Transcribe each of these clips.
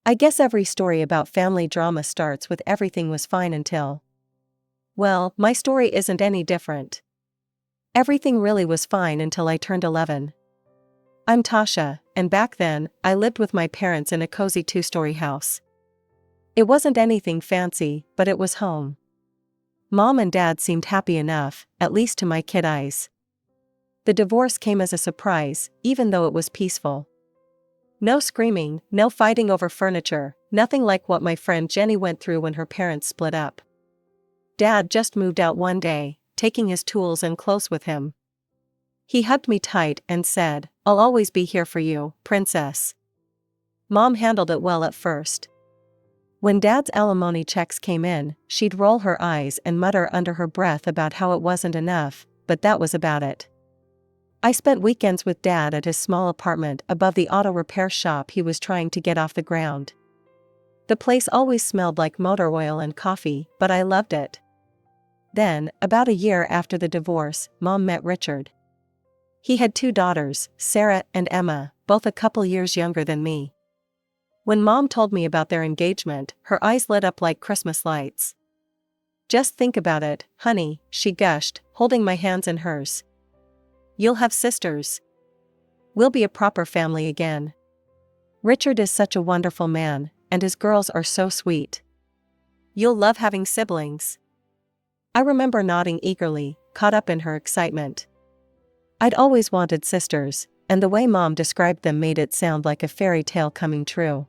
I guess every story about family drama starts with everything was fine until. Well, my story isn't any different. Everything really was fine until I turned 11. I'm Tasha, and back then, I lived with my parents in a cozy 2-story house. It wasn't anything fancy, but it was home. Mom and Dad seemed happy enough, at least to my kid eyes. The divorce came as a surprise, even though it was peaceful. No screaming, no fighting over furniture, nothing like what my friend Jenny went through when her parents split up. Dad just moved out one day, taking his tools and clothes with him. He hugged me tight and said, "I'll always be here for you, princess." Mom handled it well at first. When Dad's alimony checks came in, she'd roll her eyes and mutter under her breath about how it wasn't enough, but that was about it. I spent weekends with Dad at his small apartment above the auto repair shop he was trying to get off the ground. The place always smelled like motor oil and coffee, but I loved it. Then, about a year after the divorce, Mom met Richard. He had 2 daughters, Sarah and Emma, both a couple years younger than me. When Mom told me about their engagement, her eyes lit up like Christmas lights. "Just think about it, honey," she gushed, holding my hands in hers. "You'll have sisters. We'll be a proper family again. Richard is such a wonderful man, and his girls are so sweet. You'll love having siblings." I remember nodding eagerly, caught up in her excitement. I'd always wanted sisters, and the way Mom described them made it sound like a fairy tale coming true.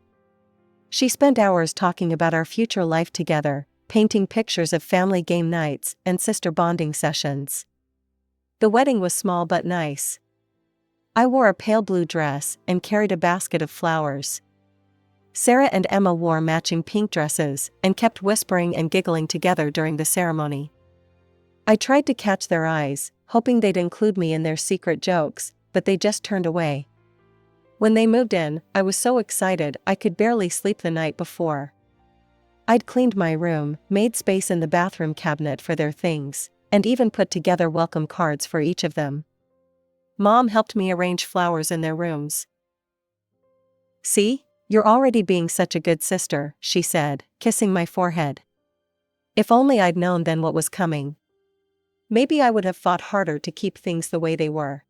She spent hours talking about our future life together, painting pictures of family game nights and sister bonding sessions. The wedding was small but nice. I wore a pale blue dress and carried a basket of flowers. Sarah and Emma wore matching pink dresses and kept whispering and giggling together during the ceremony. I tried to catch their eyes, hoping they'd include me in their secret jokes, but they just turned away. When they moved in, I was so excited I could barely sleep the night before. I'd cleaned my room, made space in the bathroom cabinet for their things, and even put together welcome cards for each of them. Mom helped me arrange flowers in their rooms. "See? You're already being such a good sister," she said, kissing my forehead. If only I'd known then what was coming. Maybe I would have fought harder to keep things the way they were.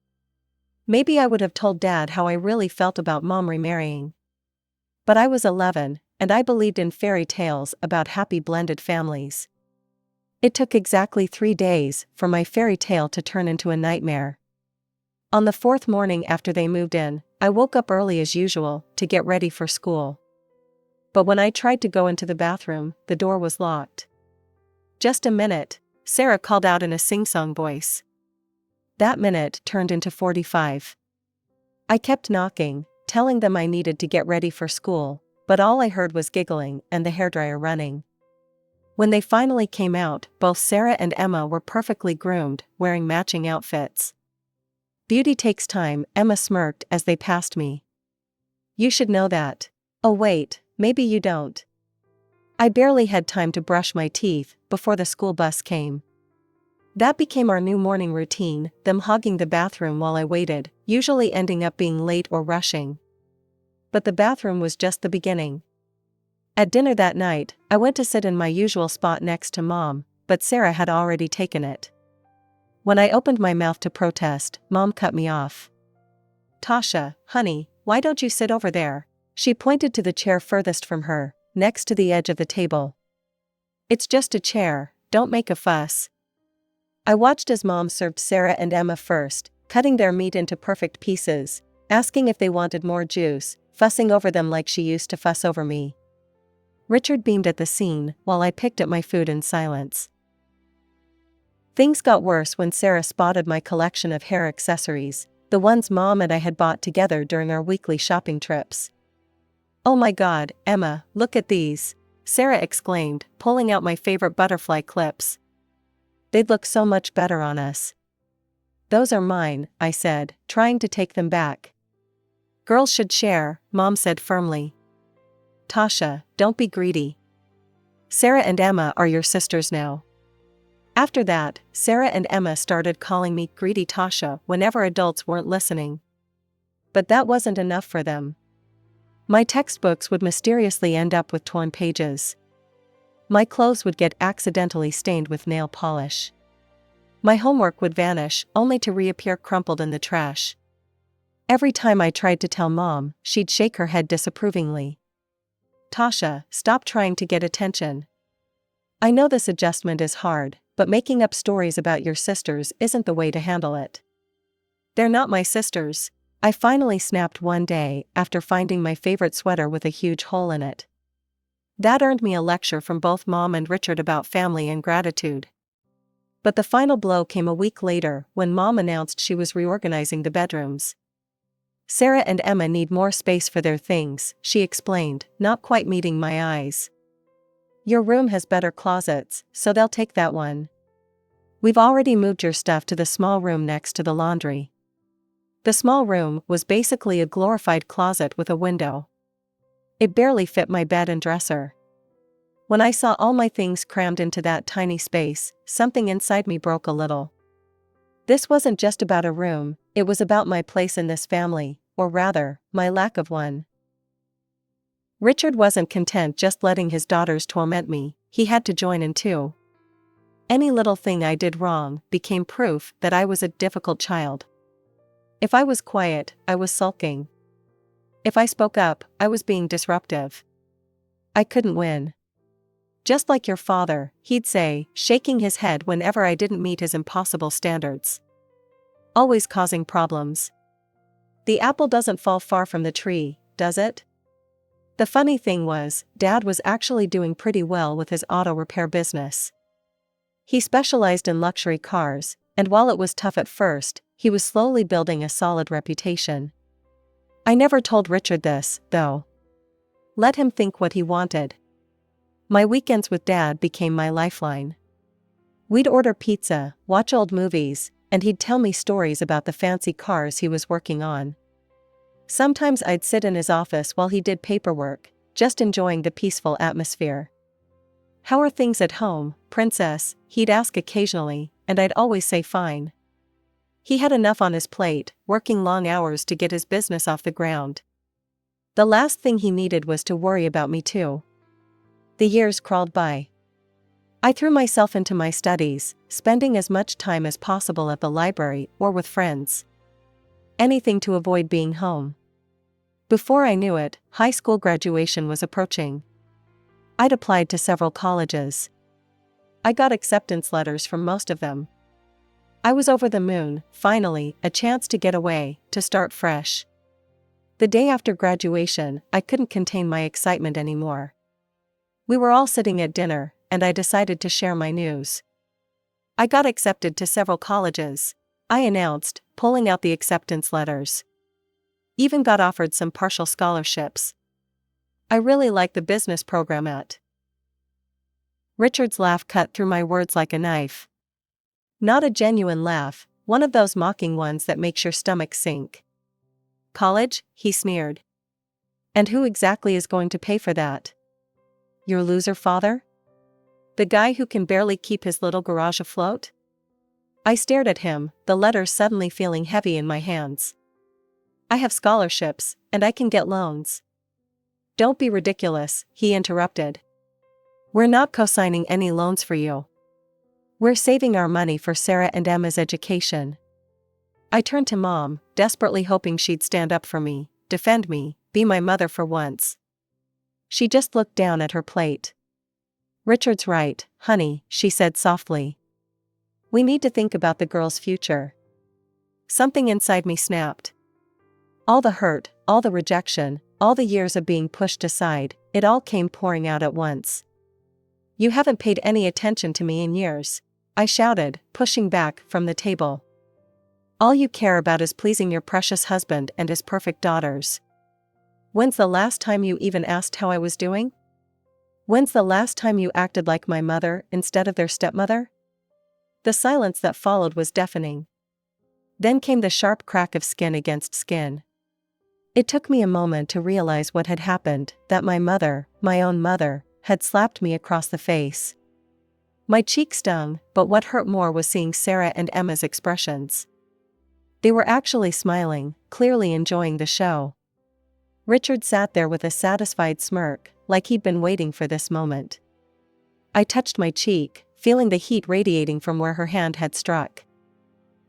Maybe I would have told Dad how I really felt about Mom remarrying. But I was 11, and I believed in fairy tales about happy blended families. It took exactly 3 days for my fairy tale to turn into a nightmare. On the 4th morning after they moved in, I woke up early as usual to get ready for school. But when I tried to go into the bathroom, the door was locked. "Just a minute," Sarah called out in a sing-song voice. That minute turned into 45. I kept knocking, telling them I needed to get ready for school, but all I heard was giggling and the hairdryer running. When they finally came out, both Sarah and Emma were perfectly groomed, wearing matching outfits. "Beauty takes time," Emma smirked as they passed me. "You should know that." "Oh wait, maybe you don't." I barely had time to brush my teeth before the school bus came. That became our new morning routine, them hogging the bathroom while I waited, usually ending up being late or rushing. But the bathroom was just the beginning. At dinner that night, I went to sit in my usual spot next to Mom, but Sarah had already taken it. When I opened my mouth to protest, Mom cut me off. "Tasha, honey, why don't you sit over there?" She pointed to the chair furthest from her, next to the edge of the table. "It's just a chair, don't make a fuss." I watched as Mom served Sarah and Emma first, cutting their meat into perfect pieces, asking if they wanted more juice, fussing over them like she used to fuss over me. Richard beamed at the scene, while I picked at my food in silence. Things got worse when Sarah spotted my collection of hair accessories, the ones Mom and I had bought together during our weekly shopping trips. "Oh my God, Emma, look at these," Sarah exclaimed, pulling out my favorite butterfly clips. "They'd look so much better on us." "Those are mine," I said, trying to take them back. "Girls should share," Mom said firmly. "Tasha, don't be greedy. Sarah and Emma are your sisters now." After that, Sarah and Emma started calling me Greedy Tasha whenever adults weren't listening. But that wasn't enough for them. My textbooks would mysteriously end up with torn pages. My clothes would get accidentally stained with nail polish. My homework would vanish, only to reappear crumpled in the trash. Every time I tried to tell Mom, she'd shake her head disapprovingly. "Tasha, stop trying to get attention. I know this adjustment is hard, but making up stories about your sisters isn't the way to handle it." "They're not my sisters," I finally snapped one day after finding my favorite sweater with a huge hole in it. That earned me a lecture from both Mom and Richard about family and gratitude. But the final blow came a week later when Mom announced she was reorganizing the bedrooms. "Sarah and Emma need more space for their things," she explained, not quite meeting my eyes. "Your room has better closets, so they'll take that one. We've already moved your stuff to the small room next to the laundry." The small room was basically a glorified closet with a window. It barely fit my bed and dresser. When I saw all my things crammed into that tiny space, something inside me broke a little. This wasn't just about a room, it was about my place in this family, or rather, my lack of one. Richard wasn't content just letting his daughters torment me, he had to join in too. Any little thing I did wrong became proof that I was a difficult child. If I was quiet, I was sulking. If I spoke up, I was being disruptive. I couldn't win. "Just like your father," he'd say, shaking his head whenever I didn't meet his impossible standards. Always causing problems. The apple doesn't fall far from the tree, does it? The funny thing was, Dad was actually doing pretty well with his auto repair business. He specialized in luxury cars, and while it was tough at first, he was slowly building a solid reputation. I never told Richard this, though. Let him think what he wanted. My weekends with Dad became my lifeline. We'd order pizza, watch old movies, and he'd tell me stories about the fancy cars he was working on. Sometimes I'd sit in his office while he did paperwork, just enjoying the peaceful atmosphere. "How are things at home, Princess?" he'd ask occasionally, and I'd always say fine. He had enough on his plate, working long hours to get his business off the ground. The last thing he needed was to worry about me too. The years crawled by. I threw myself into my studies, spending as much time as possible at the library or with friends. Anything to avoid being home. Before I knew it, high school graduation was approaching. I'd applied to several colleges. I got acceptance letters from most of them. I was over the moon, finally, a chance to get away, to start fresh. The day after graduation, I couldn't contain my excitement anymore. We were all sitting at dinner, and I decided to share my news. "I got accepted to several colleges," I announced, pulling out the acceptance letters. "Even got offered some partial scholarships. I really like the business program at." Richard's laugh cut through my words like a knife. Not a genuine laugh, one of those mocking ones that makes your stomach sink. "College?" he sneered. "And who exactly is going to pay for that? Your loser father? The guy who can barely keep his little garage afloat?" I stared at him, the letters suddenly feeling heavy in my hands. "I have scholarships, and I can get loans." "Don't be ridiculous," he interrupted. "We're not co-signing any loans for you. We're saving our money for Sarah and Emma's education." I turned to Mom, desperately hoping she'd stand up for me, defend me, be my mother for once. She just looked down at her plate. "Richard's right, honey," she said softly. "We need to think about the girl's future." Something inside me snapped. All the hurt, all the rejection, all the years of being pushed aside, it all came pouring out at once. "You haven't paid any attention to me in years," I shouted, pushing back from the table. "All you care about is pleasing your precious husband and his perfect daughters. When's the last time you even asked how I was doing? When's the last time you acted like my mother instead of their stepmother?" The silence that followed was deafening. Then came the sharp crack of skin against skin. It took me a moment to realize what had happened, that my mother, my own mother, had slapped me across the face. My cheek stung, but what hurt more was seeing Sarah and Emma's expressions. They were actually smiling, clearly enjoying the show. Richard sat there with a satisfied smirk, like he'd been waiting for this moment. I touched my cheek, feeling the heat radiating from where her hand had struck.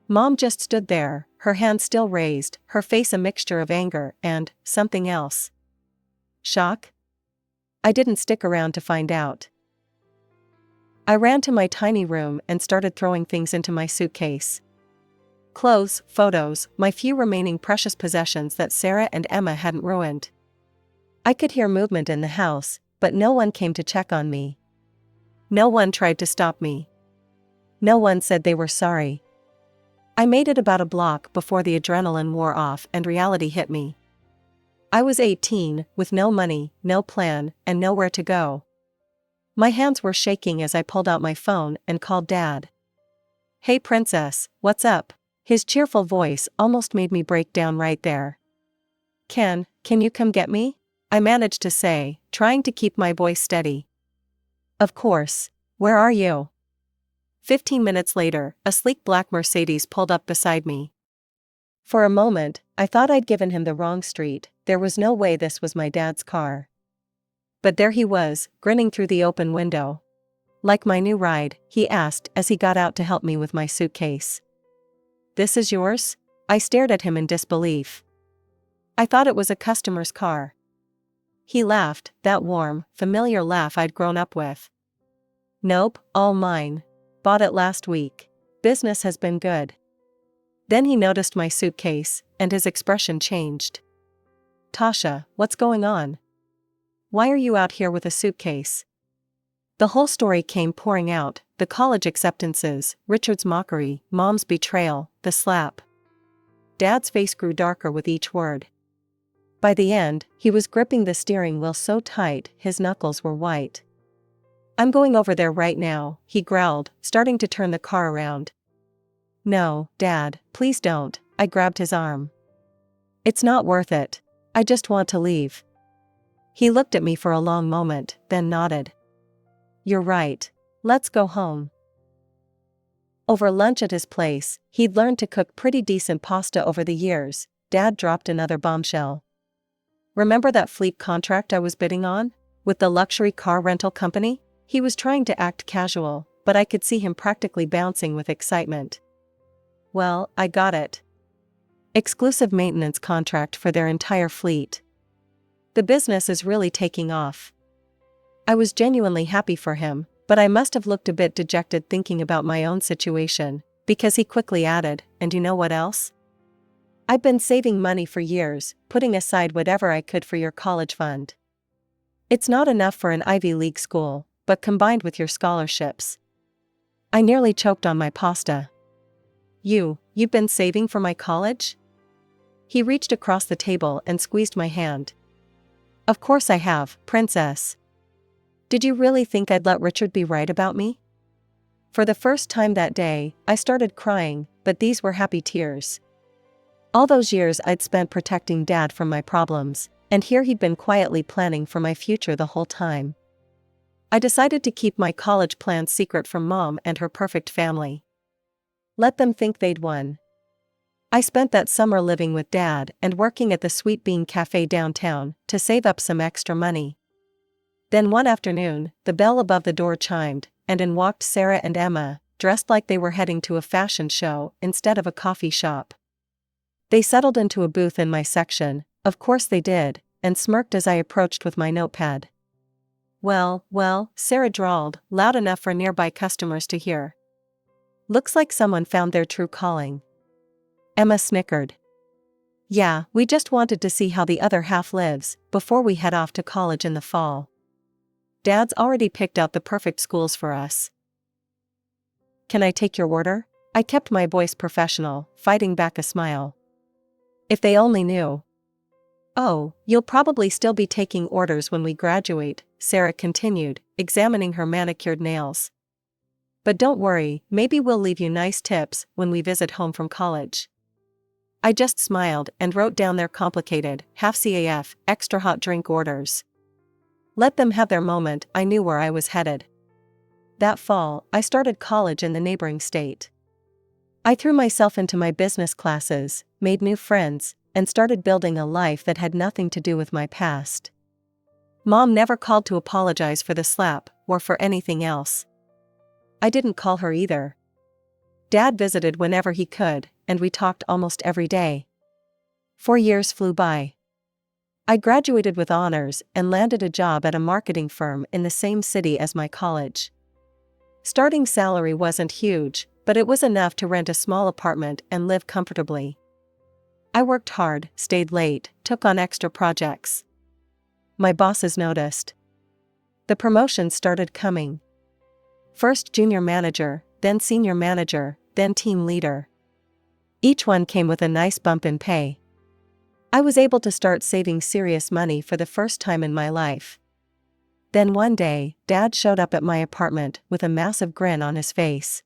Mom just stood there, her hand still raised, her face a mixture of anger and something else. Shock? I didn't stick around to find out. I ran to my tiny room and started throwing things into my suitcase. Clothes, photos, my few remaining precious possessions that Sarah and Emma hadn't ruined. I could hear movement in the house, but no one came to check on me. No one tried to stop me. No one said they were sorry. I made it about a block before the adrenaline wore off and reality hit me. I was 18, with no money, no plan, and nowhere to go. My hands were shaking as I pulled out my phone and called Dad. "Hey princess, what's up?" His cheerful voice almost made me break down right there. Can you come get me?" I managed to say, trying to keep my voice steady. "Of course. Where are you?" 15 minutes later, a sleek black Mercedes pulled up beside me. For a moment, I thought I'd given him the wrong street. There was no way this was my dad's car. But there he was, grinning through the open window. "Like my new ride?" he asked as he got out to help me with my suitcase. "This is yours?" I stared at him in disbelief. "I thought it was a customer's car." He laughed, that warm, familiar laugh I'd grown up with. "Nope, all mine. Bought it last week. Business has been good." Then he noticed my suitcase, and his expression changed. "Tasha, what's going on? Why are you out here with a suitcase?" The whole story came pouring out, the college acceptances, Richard's mockery, Mom's betrayal, the slap. Dad's face grew darker with each word. By the end, he was gripping the steering wheel so tight, his knuckles were white. "I'm going over there right now," he growled, starting to turn the car around. "No, Dad, please don't," I grabbed his arm. "It's not worth it. I just want to leave." He looked at me for a long moment, then nodded. "You're right. Let's go home." Over lunch at his place, he'd learned to cook pretty decent pasta over the years. Dad dropped another bombshell. "Remember that fleet contract I was bidding on? With the luxury car rental company?" He was trying to act casual, but I could see him practically bouncing with excitement. "Well, I got it. Exclusive maintenance contract for their entire fleet. The business is really taking off." I was genuinely happy for him, but I must have looked a bit dejected thinking about my own situation, because he quickly added, "And you know what else? I've been saving money for years, putting aside whatever I could for your college fund. It's not enough for an Ivy League school, but combined with your scholarships." I nearly choked on my pasta. You've been saving for my college?" He reached across the table and squeezed my hand. "Of course I have, princess. Did you really think I'd let Richard be right about me?" For the first time that day, I started crying, but these were happy tears. All those years I'd spent protecting Dad from my problems, and here he'd been quietly planning for my future the whole time. I decided to keep my college plans secret from Mom and her perfect family. Let them think they'd won. I spent that summer living with Dad and working at the Sweet Bean Cafe downtown to save up some extra money. Then one afternoon, the bell above the door chimed, and in walked Sarah and Emma, dressed like they were heading to a fashion show instead of a coffee shop. They settled into a booth in my section, of course they did, and smirked as I approached with my notepad. Well, Sarah drawled, loud enough for nearby customers to hear. "Looks like someone found their true calling." Emma snickered. "Yeah, we just wanted to see how the other half lives, before we head off to college in the fall. Dad's already picked out the perfect schools for us." "Can I take your order?" I kept my voice professional, fighting back a smile. If they only knew. "Oh, you'll probably still be taking orders when we graduate," Sarah continued, examining her manicured nails. "But don't worry, maybe we'll leave you nice tips when we visit home from college." I just smiled and wrote down their complicated, half-CAF, extra hot drink orders. Let them have their moment. I knew where I was headed. That fall, I started college in the neighboring state. I threw myself into my business classes, made new friends, and started building a life that had nothing to do with my past. Mom never called to apologize for the slap or for anything else. I didn't call her either. Dad visited whenever he could, and we talked almost every day. 4 years flew by. I graduated with honors and landed a job at a marketing firm in the same city as my college. Starting salary wasn't huge, but it was enough to rent a small apartment and live comfortably. I worked hard, stayed late, took on extra projects. My bosses noticed. The promotions started coming. First junior manager, then senior manager, then team leader. Each one came with a nice bump in pay. I was able to start saving serious money for the first time in my life. Then one day, Dad showed up at my apartment with a massive grin on his face.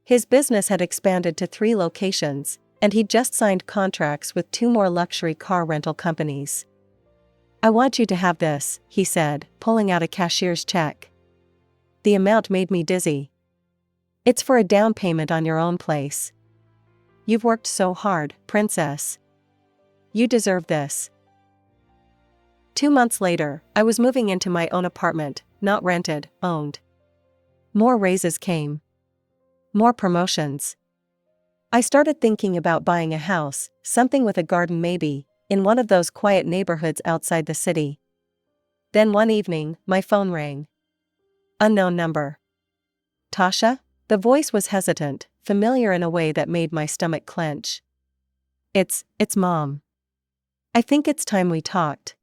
His business had expanded to 3 locations, and he'd just signed contracts with 2 more luxury car rental companies. "I want you to have this," he said, pulling out a cashier's check. The amount made me dizzy. "It's for a down payment on your own place. You've worked so hard, princess. You deserve this." 2 months later, I was moving into my own apartment, not rented, owned. More raises came. More promotions. I started thinking about buying a house, something with a garden maybe, in one of those quiet neighborhoods outside the city. Then one evening, my phone rang. Unknown number. "Tasha?" The voice was hesitant, familiar in a way that made my stomach clench. It's Mom. "I think it's time we talked.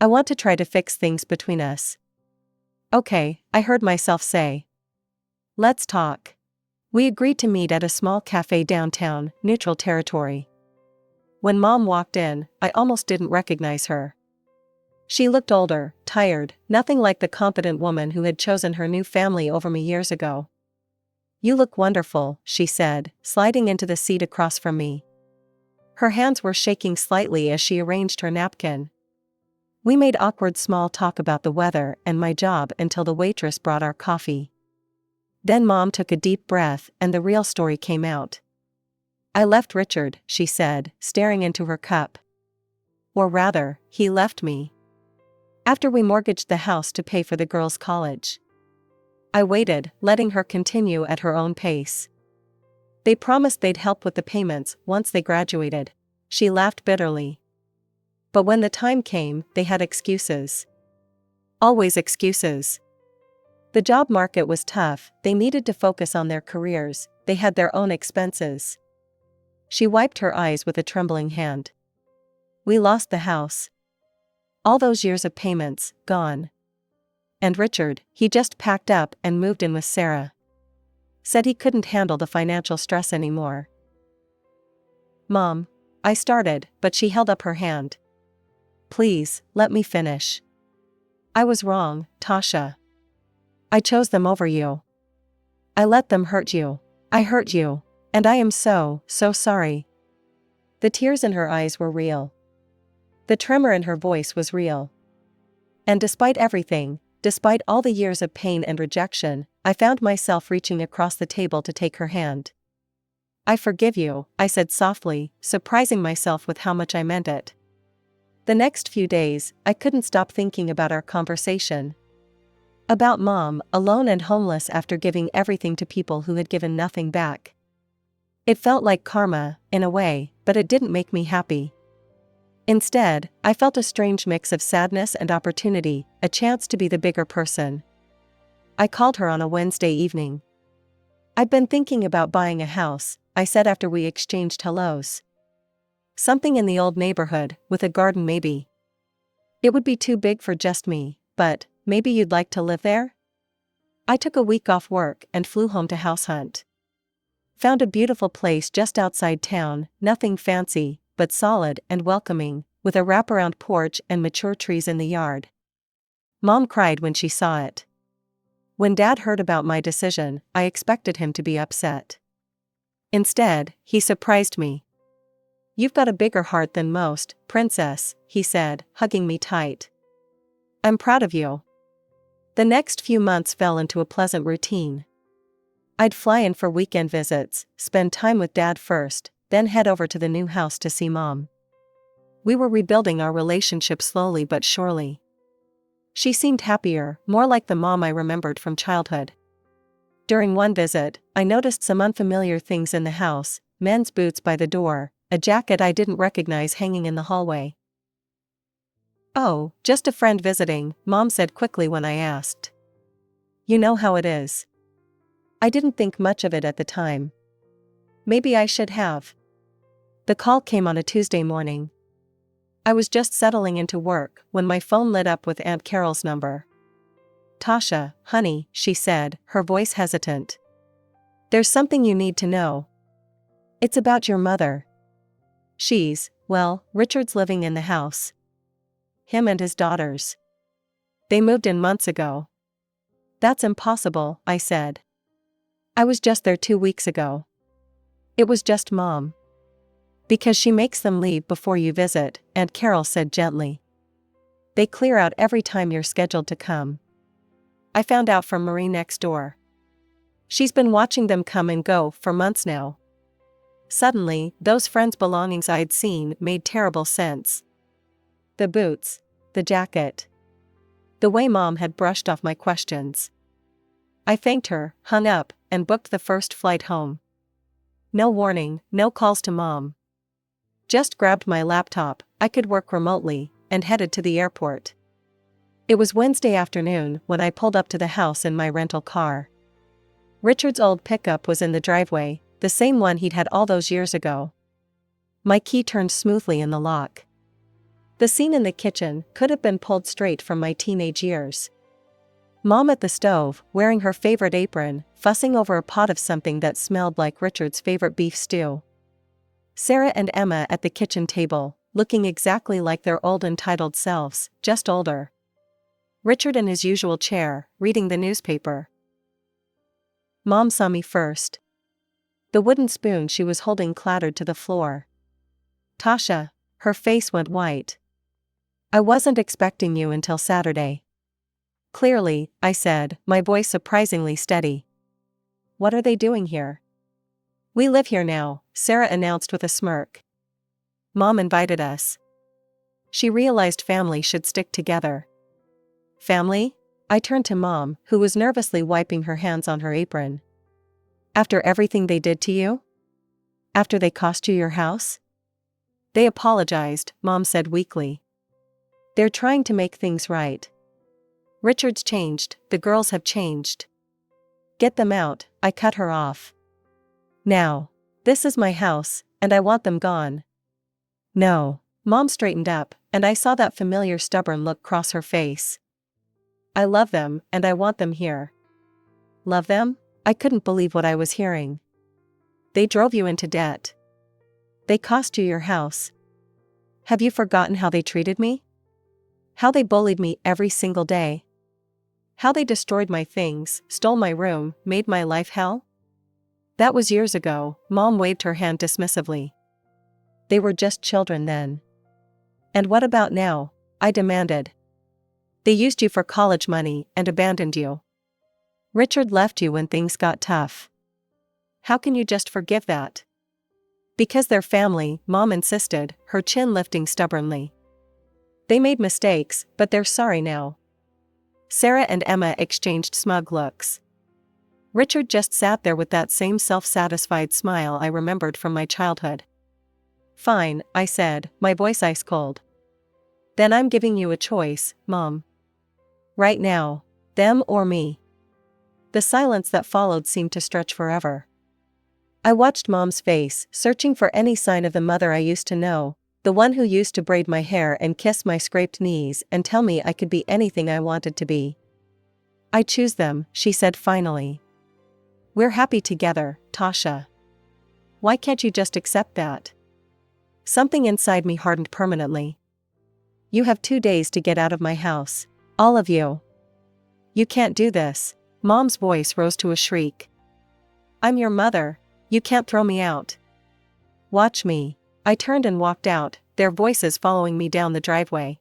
I want to try to fix things between us." "Okay," I heard myself say. "Let's talk." We agreed to meet at a small cafe downtown, neutral territory. When Mom walked in, I almost didn't recognize her. She looked older, tired, nothing like the confident woman who had chosen her new family over me years ago. "You look wonderful," she said, sliding into the seat across from me. Her hands were shaking slightly as she arranged her napkin. We made awkward small talk about the weather and my job until the waitress brought our coffee. Then Mom took a deep breath and the real story came out. "I left Richard," she said, staring into her cup. "Or rather, he left me. After we mortgaged the house to pay for the girls' college." I waited, letting her continue at her own pace. "They promised they'd help with the payments once they graduated." She laughed bitterly. "But when the time came, they had excuses. Always excuses. The job market was tough, they needed to focus on their careers, they had their own expenses." She wiped her eyes with a trembling hand. "We lost the house. All those years of payments, gone. And Richard, he just packed up and moved in with Sarah. Said he couldn't handle the financial stress anymore." "Mom," I started, but she held up her hand. "Please, let me finish. I was wrong, Tasha. I chose them over you. I let them hurt you. I hurt you. And I am so sorry." The tears in her eyes were real. The tremor in her voice was real. And despite everything, despite all the years of pain and rejection, I found myself reaching across the table to take her hand. "I forgive you," I said softly, surprising myself with how much I meant it. The next few days, I couldn't stop thinking about our conversation. About Mom, alone and homeless after giving everything to people who had given nothing back. It felt like karma, in a way, but it didn't make me happy. Instead, I felt a strange mix of sadness and opportunity, a chance to be the bigger person. I called her on a Wednesday evening. "I've been thinking about buying a house," I said after we exchanged hellos. "Something in the old neighborhood, with a garden maybe. It would be too big for just me, but maybe you'd like to live there?" I took a week off work and flew home to house hunt. Found a beautiful place just outside town, nothing fancy, but solid and welcoming, with a wraparound porch and mature trees in the yard. Mom cried when she saw it. When Dad heard about my decision, I expected him to be upset. Instead, he surprised me. "You've got a bigger heart than most, princess," he said, hugging me tight. "I'm proud of you." The next few months fell into a pleasant routine. I'd fly in for weekend visits, spend time with Dad first, then head over to the new house to see Mom. We were rebuilding our relationship slowly but surely. She seemed happier, more like the mom I remembered from childhood. During one visit, I noticed some unfamiliar things in the house: men's boots by the door, a jacket I didn't recognize hanging in the hallway. "Oh, just a friend visiting," Mom said quickly when I asked. "You know how it is." I didn't think much of it at the time. Maybe I should have. The call came on a Tuesday morning. I was just settling into work when my phone lit up with Aunt Carol's number. "Tasha, honey," she said, her voice hesitant. "There's something you need to know. It's about your mother. Well, Richard's living in the house. Him and his daughters. They moved in months ago." "That's impossible," I said. "I was just there 2 weeks ago." "It was just Mom." "Because she makes them leave before you visit," Aunt Carol said gently. "They clear out every time you're scheduled to come. I found out from Marie next door. She's been watching them come and go for months now." Suddenly, those friends' belongings I'd seen made terrible sense. The boots, the jacket. The way Mom had brushed off my questions. I thanked her, hung up, and booked the first flight home. No warning, no calls to Mom. Just grabbed my laptop, I could work remotely, and headed to the airport. It was Wednesday afternoon when I pulled up to the house in my rental car. Richard's old pickup was in the driveway, the same one he'd had all those years ago. My key turned smoothly in the lock. The scene in the kitchen could have been pulled straight from my teenage years. Mom at the stove, wearing her favorite apron, fussing over a pot of something that smelled like Richard's favorite beef stew. Sarah and Emma at the kitchen table, looking exactly like their old entitled selves, just older. Richard in his usual chair, reading the newspaper. Mom saw me first. The wooden spoon she was holding clattered to the floor. "Tasha," her face went white. "I wasn't expecting you until Saturday." "Clearly," I said, my voice surprisingly steady. "What are they doing here?" "We live here now," Sarah announced with a smirk. "Mom invited us." She realized family should stick together. "Family?" I turned to Mom, who was nervously wiping her hands on her apron. "After everything they did to you? After they cost you your house?" "They apologized," Mom said weakly. "They're trying to make things right. Richard's changed, the girls have changed." "Get them out," I cut her off. "Now. This is my house, and I want them gone." "No." Mom straightened up, and I saw that familiar stubborn look cross her face. "I love them, and I want them here." "Love them?" I couldn't believe what I was hearing. "They drove you into debt. They cost you your house. Have you forgotten how they treated me? How they bullied me every single day? How they destroyed my things, stole my room, made my life hell?" "That was years ago," Mom waved her hand dismissively. "They were just children then." "And what about now?" I demanded. "They used you for college money and abandoned you. Richard left you when things got tough. How can you just forgive that?" "Because they're family," Mom insisted, her chin lifting stubbornly. "They made mistakes, but they're sorry now." Sarah and Emma exchanged smug looks. Richard just sat there with that same self-satisfied smile I remembered from my childhood. "Fine," I said, my voice ice cold. "Then I'm giving you a choice, Mom. Right now. Them or me." The silence that followed seemed to stretch forever. I watched Mom's face, searching for any sign of the mother I used to know, the one who used to braid my hair and kiss my scraped knees and tell me I could be anything I wanted to be. "I choose them," she said finally. "We're happy together, Tasha. Why can't you just accept that?" Something inside me hardened permanently. "You have 2 days to get out of my house. All of you." "You can't do this." Mom's voice rose to a shriek. "I'm your mother. You can't throw me out." "Watch me." I turned and walked out, their voices following me down the driveway.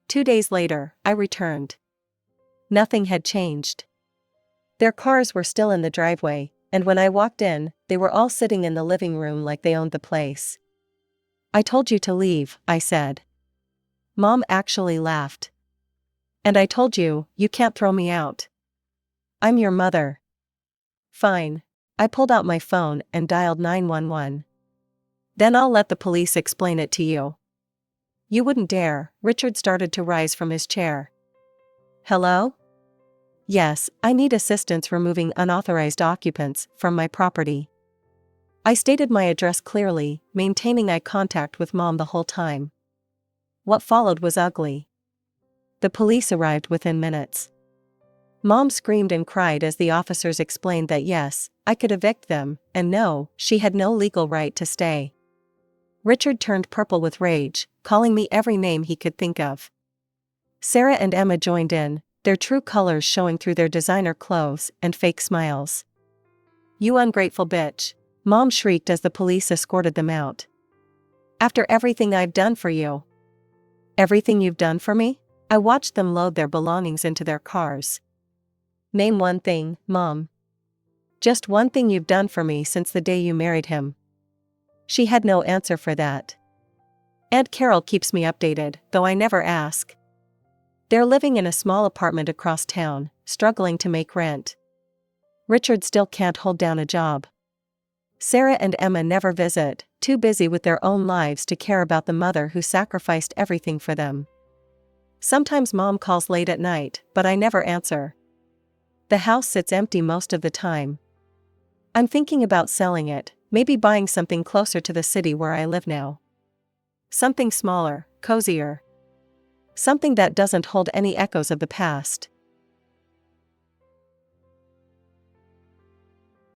2 days later, I returned. Nothing had changed. Their cars were still in the driveway, and when I walked in, they were all sitting in the living room like they owned the place. I told you to leave, I said. Mom actually laughed. And I told you, you can't throw me out. I'm your mother. Fine. I pulled out my phone and dialed 911. Then I'll let the police explain it to you. You wouldn't dare. Richard started to rise from his chair. Hello? Yes, I need assistance removing unauthorized occupants from my property. I stated my address clearly, maintaining eye contact with Mom the whole time. What followed was ugly. The police arrived within minutes. Mom screamed and cried as the officers explained that yes, I could evict them, and no, she had no legal right to stay. Richard turned purple with rage, calling me every name he could think of. Sarah and Emma joined in, their true colors showing through their designer clothes and fake smiles. You ungrateful bitch, Mom shrieked as the police escorted them out. After everything I've done for you. Everything you've done for me? I watched them load their belongings into their cars. Name one thing, Mom. Just one thing you've done for me since the day you married him. She had no answer for that. Aunt Carol keeps me updated, though I never ask. They're living in a small apartment across town, struggling to make rent. Richard still can't hold down a job. Sarah and Emma never visit, too busy with their own lives to care about the mother who sacrificed everything for them. Sometimes Mom calls late at night, but I never answer. The house sits empty most of the time. I'm thinking about selling it, maybe buying something closer to the city where I live now. Something smaller, cozier. Something that doesn't hold any echoes of the past.